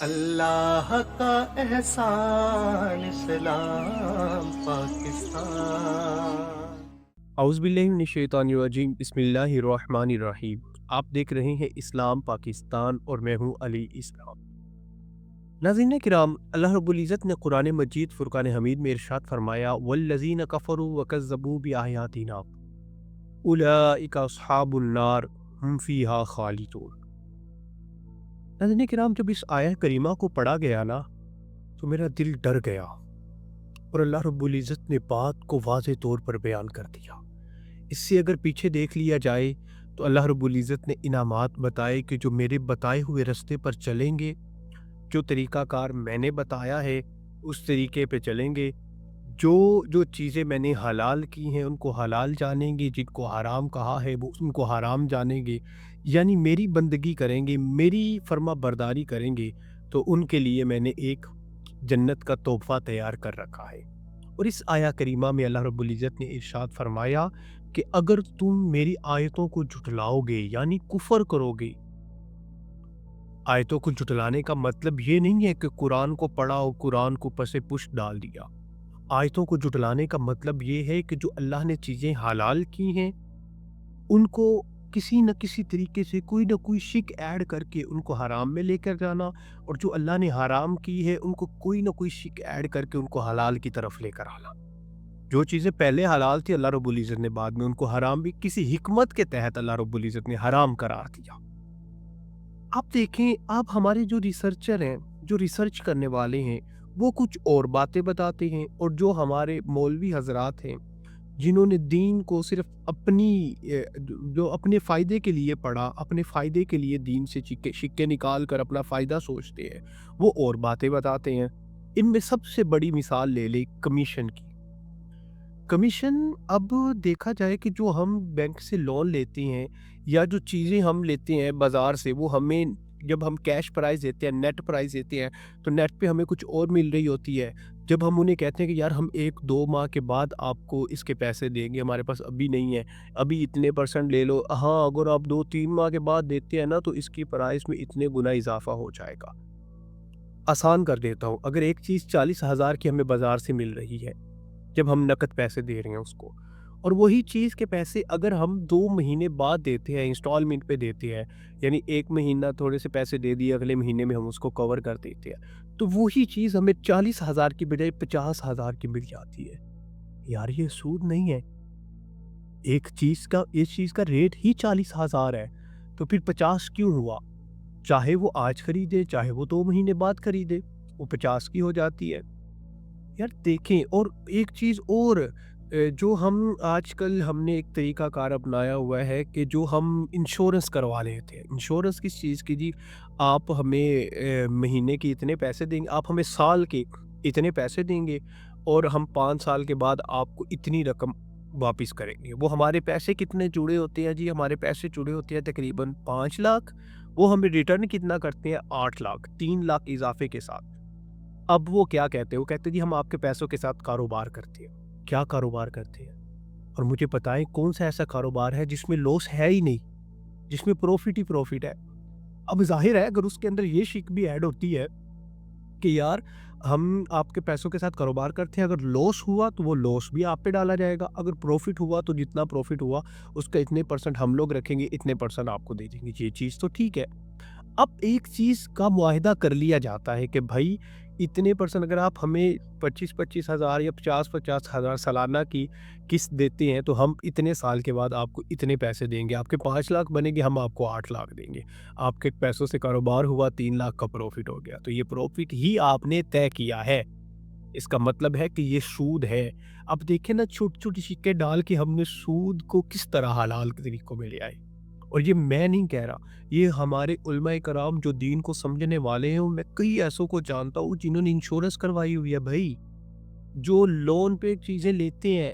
اللہ کا احسان اسلام پاکستان۔ اعوذ باللہ من الشیطان الرجیم، بسم اللہ الرحمن الرحیم۔ آپ دیکھ رہے ہیں اسلام پاکستان اور میں ہوں علی اسلام۔ ناظرین کرام، اللہ رب العزت نے قرآن مجید فرقان حمید میں ارشاد فرمایا والذین کفروا وکذبوا بآیاتنا اولئک اصحاب النار هم فیہا خالدون۔ ناظرین کرام، جب اس آیہ کریمہ کو پڑھا گیا نا تو میرا دل ڈر گیا اور اللہ رب العزت نے بات کو واضح طور پر بیان کر دیا۔ اس سے اگر پیچھے دیکھ لیا جائے تو اللہ رب العزت نے انعامات بتائے کہ جو میرے بتائے ہوئے رستے پر چلیں گے، جو طریقہ کار میں نے بتایا ہے اس طریقے پہ چلیں گے، جو چیزیں میں نے حلال کی ہیں ان کو حلال جانیں گے، جن کو حرام کہا ہے وہ ان کو حرام جانیں گے، یعنی میری بندگی کریں گے، میری فرما برداری کریں گے، تو ان کے لیے میں نے ایک جنت کا تحفہ تیار کر رکھا ہے۔ اور اس آیہ کریمہ میں اللہ رب العزت نے ارشاد فرمایا کہ اگر تم میری آیتوں کو جھٹلاؤ گے یعنی کفر کرو گے۔ آیتوں کو جھٹلانے کا مطلب یہ نہیں ہے کہ قرآن کو پڑھا اور قرآن کو پس پشت ڈال دیا۔ آیتوں کو جھٹلانے کا مطلب یہ ہے کہ جو اللہ نے چیزیں حلال کی ہیں ان کو کسی نہ کسی طریقے سے کوئی نہ کوئی شک ایڈ کر کے ان کو حرام میں لے کر جانا، اور جو اللہ نے حرام کی ہے ان کو کوئی نہ کوئی شک ایڈ کر کے ان کو حلال کی طرف لے کر آنا۔ جو چیزیں پہلے حلال تھی اللہ رب العزت نے بعد میں ان کو حرام بھی کسی حکمت کے تحت اللہ رب العزت نے حرام قرار دیا۔ آپ دیکھیں، آپ ہمارے جو ریسرچر ہیں، جو ریسرچ کرنے والے ہیں، وہ کچھ اور باتیں بتاتے ہیں، اور جو ہمارے مولوی حضرات ہیں جنہوں نے دین کو صرف جو اپنے فائدے کے لیے پڑھا، اپنے فائدے کے لیے دین سے شکے نکال کر اپنا فائدہ سوچتے ہیں، وہ اور باتیں بتاتے ہیں۔ ان میں سب سے بڑی مثال لے لیں کمیشن کی۔ کمیشن، اب دیکھا جائے کہ جو ہم بینک سے لون لیتے ہیں یا جو چیزیں ہم لیتے ہیں بازار سے، وہ ہمیں جب ہم کیش پرائز دیتے ہیں، نیٹ پرائز دیتے ہیں، تو نیٹ پہ ہمیں کچھ اور مل رہی ہوتی ہے۔ جب ہم انہیں کہتے ہیں کہ یار ہم 1-2 ماہ کے بعد آپ کو اس کے پیسے دیں گے، ہمارے پاس ابھی نہیں ہے، ابھی اتنے % لے لو، ہاں اگر آپ 2-3 ماہ کے بعد دیتے ہیں نا تو اس کی پرائز میں اتنے گنا اضافہ ہو جائے گا۔ آسان کر دیتا ہوں، اگر ایک چیز 40,000 کی ہمیں بازار سے مل رہی ہے جب ہم نقد پیسے دے رہے ہیں اس کو، اور وہی چیز کے پیسے اگر ہم 2 مہینے بعد دیتے ہیں، انسٹالمنٹ پہ دیتے ہیں، یعنی 1 مہینہ تھوڑے سے پیسے دے دیے، اگلے مہینے میں ہم اس کو کور کر دیتے ہیں، تو وہی چیز ہمیں 40,000 کی بجائے 50,000 کی مل جاتی ہے۔ یار یہ سود نہیں ہے؟ اس چیز کا ریٹ ہی 40,000 ہے، تو پھر 50 کیوں ہوا؟ چاہے وہ آج خریدے، چاہے وہ 2 مہینے بعد خریدے، وہ 50 کی ہو جاتی ہے۔ یار دیکھیں، اور ایک چیز اور، جو آج کل ہم نے ایک طریقہ کار اپنایا ہوا ہے کہ جو ہم انشورنس کروا لیتے ہیں۔ انشورنس کس چیز کی جی؟ آپ ہمیں مہینے کے اتنے پیسے دیں گے، آپ ہمیں سال کے اتنے پیسے دیں گے، اور ہم 5 سال کے بعد آپ کو اتنی رقم واپس کریں گے۔ وہ ہمارے پیسے کتنے جڑے ہوتے ہیں جی؟ ہمارے پیسے جڑے ہوتے ہیں تقریباً 5 لاکھ، وہ ہمیں ریٹرن کتنا کرتے ہیں؟ 8 لاکھ، 3 لاکھ اضافے کے ساتھ۔ اب وہ کیا کہتے ہیں؟ وہ کہتے ہیں جی ہم آپ کے پیسوں کے ساتھ کاروبار کرتے ہیں۔ کیا کاروبار کرتے ہیں؟ اور مجھے بتائیں کون سا ایسا کاروبار ہے جس میں لاس ہے ہی نہیں، جس میں پروفٹ ہی پروفٹ ہے؟ اب ظاہر ہے اگر اس کے اندر یہ شک بھی ایڈ ہوتی ہے کہ یار ہم آپ کے پیسوں کے ساتھ کاروبار کرتے ہیں، اگر لاس ہوا تو وہ لاس بھی آپ پہ ڈالا جائے گا، اگر پروفٹ ہوا تو جتنا پروفٹ ہوا اس کا اتنے % ہم لوگ رکھیں گے، اتنے % آپ کو دے دیں گے۔ یہ چیز تو ٹھیک ہے۔ اب ایک چیز کا معاہدہ کر لیا جاتا ہے کہ بھائی اتنے % اگر آپ ہمیں 25,000 ہزار یا 50,000 ہزار سالانہ کی قسط دیتے ہیں تو ہم اتنے سال کے بعد آپ کو اتنے پیسے دیں گے، آپ کے 5 لاکھ بنے گے، ہم آپ کو 8 لاکھ دیں گے، آپ کے پیسوں سے کاروبار ہوا، 3 لاکھ کا پروفٹ ہو گیا، تو یہ پروفٹ ہی آپ نے طے کیا ہے، اس کا مطلب ہے کہ یہ سود ہے۔ اب دیکھیں نا، چھوٹی چھوٹی سکے ڈال کے ہم نے سود کو کس طرح حلال طریقوں میں لے آئے۔ اور یہ میں نہیں کہہ رہا، یہ ہمارے علماء کرام جو دین کو سمجھنے والے ہیں، میں کئی ایسوں کو جانتا ہوں جنہوں نے انشورنس کروائی ہوئی ہے بھائی، جو لون پہ چیزیں لیتے ہیں۔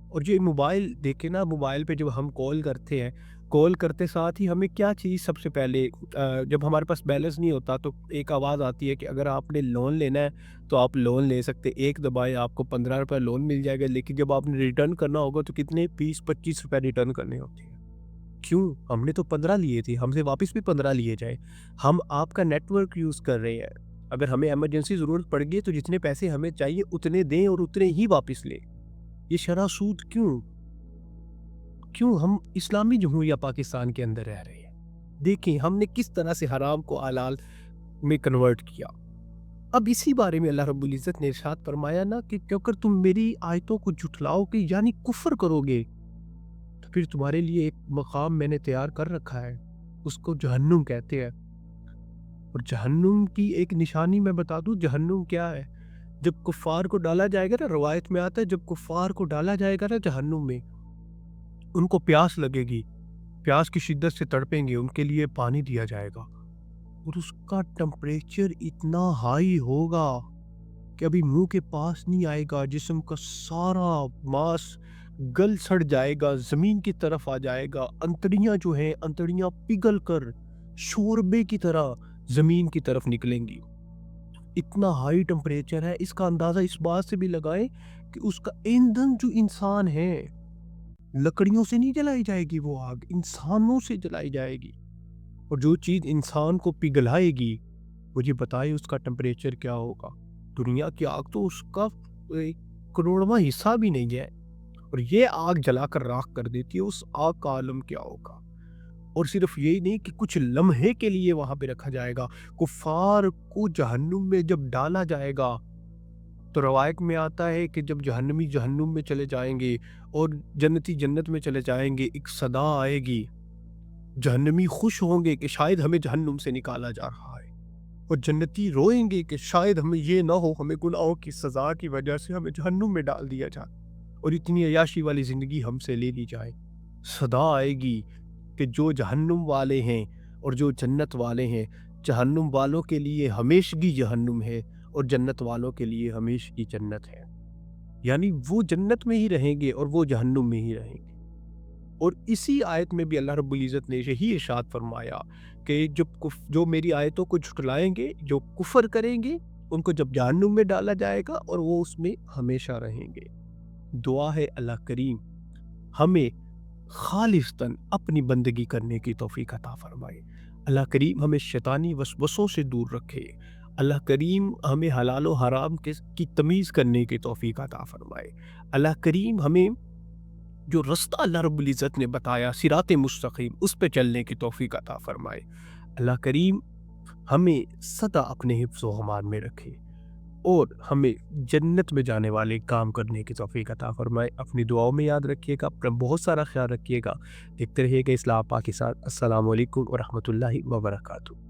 اور جو موبائل دیکھیں نا، موبائل پہ جب ہم کال کرتے ہیں، کال کرتے ساتھ ہی ہمیں کیا چیز سب سے پہلے، جب ہمارے پاس بیلنس نہیں ہوتا تو ایک آواز آتی ہے کہ اگر آپ نے لون لینا ہے تو آپ لون لے سکتے، ایک دبائے آپ کو 15 روپے لون مل جائے گا، لیکن جب آپ نے ریٹرن کرنا ہوگا تو کتنے 20-25 روپے ریٹرن کرنے ہوتے ہیں۔ کیوں؟ ہم نے تو 15 لیے تھے، ہم سے واپس بھی 15 لیے جائیں۔ ہم آپ کا نیٹ ورک یوز کر رہے ہیں، اگر ہمیں ایمرجنسی ضرورت پڑ گئی تو جتنے پیسے ہمیں چاہیے اتنے دیں اور اتنے ہی واپس لیں۔ یہ شرح سود کیوں؟ ہم اسلامی جمہوریہ پاکستان کے اندر رہ رہے ہیں، دیکھیں ہم نے کس طرح سے حرام کو حلال میں کنورٹ کیا۔ اب اسی بارے میں اللہ رب العزت نے ارشاد فرمایا نا کہ اگر تم میری آیتوں کو جھٹلاؤ گے یعنی کفر کرو گے تو پھر تمہارے لیے ایک مقام میں نے تیار کر رکھا ہے، اس کو جہنم کہتے ہیں۔ اور جہنم کی ایک نشانی میں بتا دوں جہنم کیا ہے۔ جب کفار کو ڈالا جائے گا نا، روایت میں آتا ہے جب کفار کو ڈالا جائے گا نا جہنم میں، ان کو پیاس لگے گی، پیاس کی شدت سے تڑپیں گے، ان کے لیے پانی دیا جائے گا اور اس کا ٹمپریچر اتنا ہائی ہوگا کہ ابھی منہ کے پاس نہیں آئے گا، جسم کا سارا ماس گل سڑ جائے گا، زمین کی طرف آ جائے گا، انتڑیاں جو ہیں انتڑیاں پگھل کر شوربے کی طرح زمین کی طرف نکلیں گی۔ اتنا ہائی ٹمپریچر ہے، اس کا اندازہ اس بات سے بھی لگائیں کہ اس کا ایندھن جو انسان ہے، لکڑیوں سے نہیں جلائی جائے گی، وہ آگ انسانوں سے جلائی جائے گی، اور جو چیز انسان کو پگھلائے گی مجھے بتائے اس کا ٹمپریچر کیا ہوگا۔ دنیا کی آگ تو اس کا ایک کروڑواں حصہ بھی نہیں ہے، اور یہ آگ جلا کر راکھ کر دیتی ہے، اس آگ کا عالم کیا ہوگا۔ اور صرف یہی نہیں کہ کچھ لمحے کے لیے وہاں پہ رکھا جائے گا، کفار کو جہنم میں جب ڈالا جائے گا تو روایت میں آتا ہے کہ جب جہنمی جہنم میں چلے جائیں گے اور جنتی جنت میں چلے جائیں گے، ایک صدا آئے گی، جہنمی خوش ہوں گے کہ شاید ہمیں جہنم سے نکالا جا رہا ہے، اور جنتی روئیں گے کہ شاید ہمیں یہ نہ ہو، ہمیں گناہوں کی سزا کی وجہ سے ہمیں جہنم میں ڈال دیا جائے اور اتنی عیاشی والی زندگی ہم سے لے لی جائے۔ صدا آئے گی کہ جو جہنم والے ہیں اور جو جنت والے ہیں، جہنم والوں کے لیے ہمیشگی جہنم ہے اور جنت والوں کے لیے ہمیشگی جنت ہے، یعنی وہ جنت میں ہی رہیں گے اور وہ جہنم میں ہی رہیں گے۔ اور اسی آیت میں بھی اللہ رب العزت نے یہی ارشاد فرمایا کہ جو میری آیتوں کو جھٹلائیں گے، جو کفر کریں گے، ان کو جب جہنم میں ڈالا جائے گا اور وہ اس میں ہمیشہ رہیں گے۔ دعا ہے اللہ کریم ہمیں خالصتاً اپنی بندگی کرنے کی توفیق عطا فرمائے۔ اللہ کریم ہمیں شیطانی وسوسوں سے دور رکھے۔ اللہ کریم ہمیں حلال و حرام کی تمیز کرنے کی توفیق عطا فرمائے۔ اللہ کریم ہمیں جو رستہ اللہ رب العزت نے بتایا صراط مستقیم، اس پہ چلنے کی توفیق عطا فرمائے۔ اللہ کریم ہمیں سدا اپنے حفظ و امان میں رکھے اور ہمیں جنت میں جانے والے کام کرنے کی توفیق عطا فرمائے۔ اپنی دعاؤں میں یاد رکھیے گا، اپنا بہت سارا خیال رکھیے گا، دیکھتے رہیے گا اصلاح پاک کے ساتھ۔ السلام علیکم ورحمۃ اللہ وبرکاتہ۔